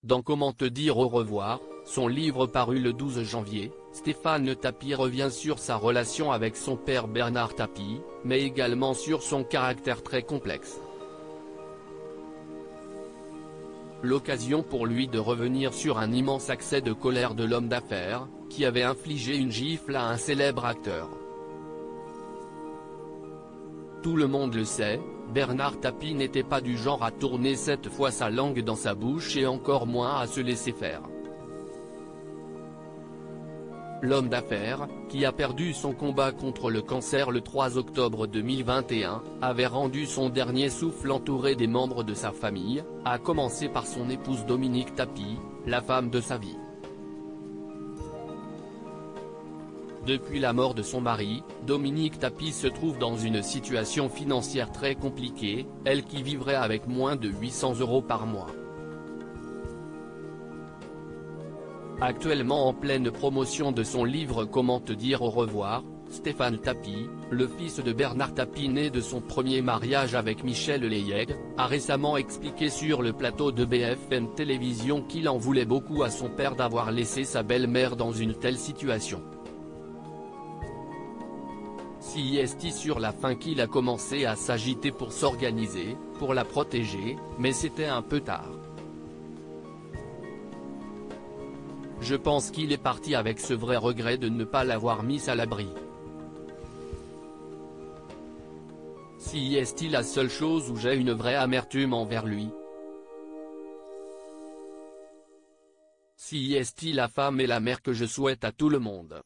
Dans Comment te dire au revoir, son livre paru le 12 janvier, Stéphane Tapie revient sur sa relation avec son père Bernard Tapie, mais également sur son caractère très complexe. L'occasion pour lui de revenir sur un immense accès de colère de l'homme d'affaires, qui avait infligé une gifle à un célèbre acteur. Tout le monde le sait, Bernard Tapie n'était pas du genre à tourner cette fois sa langue dans sa bouche et encore moins à se laisser faire. L'homme d'affaires, qui a perdu son combat contre le cancer le 3 octobre 2021, avait rendu son dernier souffle entouré des membres de sa famille, à commencer par son épouse Dominique Tapie, la femme de sa vie. Depuis la mort de son mari, Dominique Tapie se trouve dans une situation financière très compliquée, elle qui vivrait avec moins de 800 € par mois. Actuellement en pleine promotion de son livre Comment te dire au revoir, Stéphane Tapie, le fils de Bernard Tapie né de son premier mariage avec Michel Leyègue, a récemment expliqué sur le plateau de BFM Télévision qu'il en voulait beaucoup à son père d'avoir laissé sa belle-mère dans une telle situation. Si est sur la fin qu'il a commencé à s'agiter pour s'organiser, pour la protéger, mais c'était un peu tard. Je pense qu'il est parti avec ce vrai regret de ne pas l'avoir mise à l'abri. Si est la seule chose où j'ai une vraie amertume envers lui. Si est la femme et la mère que je souhaite à tout le monde.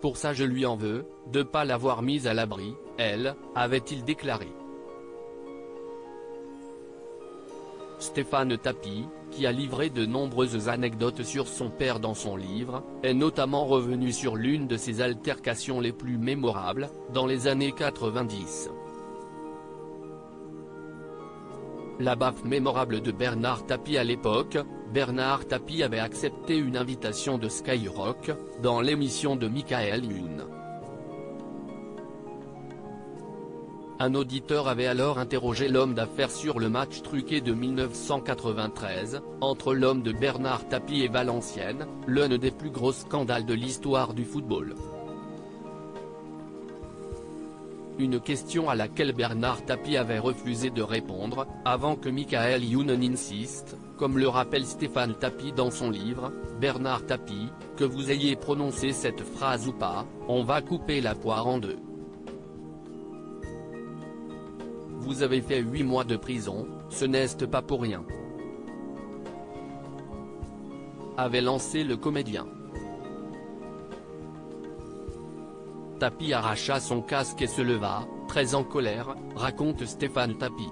Pour ça je lui en veux, de pas l'avoir mise à l'abri, elle, avait-il déclaré. Stéphane Tapie, qui a livré de nombreuses anecdotes sur son père dans son livre, est notamment revenu sur l'une de ses altercations les plus mémorables, dans les années 90. La baffe mémorable de Bernard Tapie à l'époque, Bernard Tapie avait accepté une invitation de Skyrock, dans l'émission de Michael Youn. Un auditeur avait alors interrogé l'homme d'affaires sur le match truqué de 1993, entre l'homme de Bernard Tapie et Valenciennes, l'un des plus gros scandales de l'histoire du football. Une question à laquelle Bernard Tapie avait refusé de répondre, avant que Michael Youn n'insiste, comme le rappelle Stéphane Tapie dans son livre, Bernard Tapie, que vous ayez prononcé cette phrase ou pas, on va couper la poire en deux. Vous avez fait 8 mois de prison, ce n'est pas pour rien. Avait lancé le comédien. Tapie arracha son casque et se leva, très en colère, raconte Stéphane Tapie.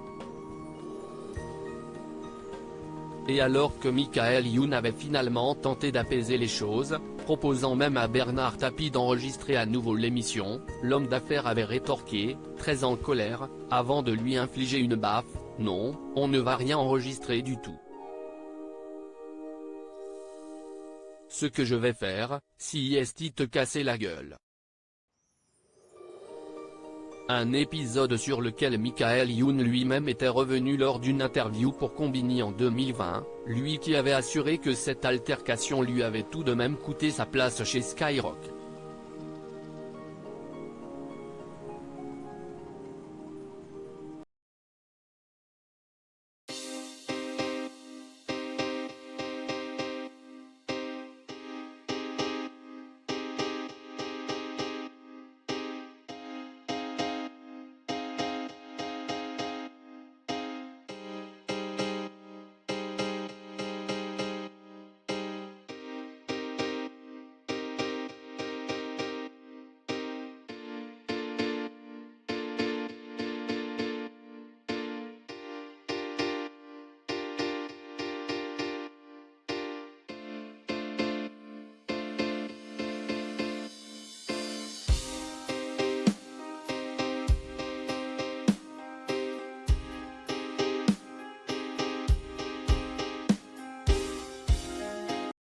Et alors que Michael Youn avait finalement tenté d'apaiser les choses, proposant même à Bernard Tapie d'enregistrer à nouveau l'émission, l'homme d'affaires avait rétorqué, très en colère, avant de lui infliger une baffe, « Non, on ne va rien enregistrer du tout. Ce que je vais faire, si est te casser la gueule. » Un épisode sur lequel Michael Youn lui-même était revenu lors d'une interview pour Combini en 2020, lui qui avait assuré que cette altercation lui avait tout de même coûté sa place chez Skyrock.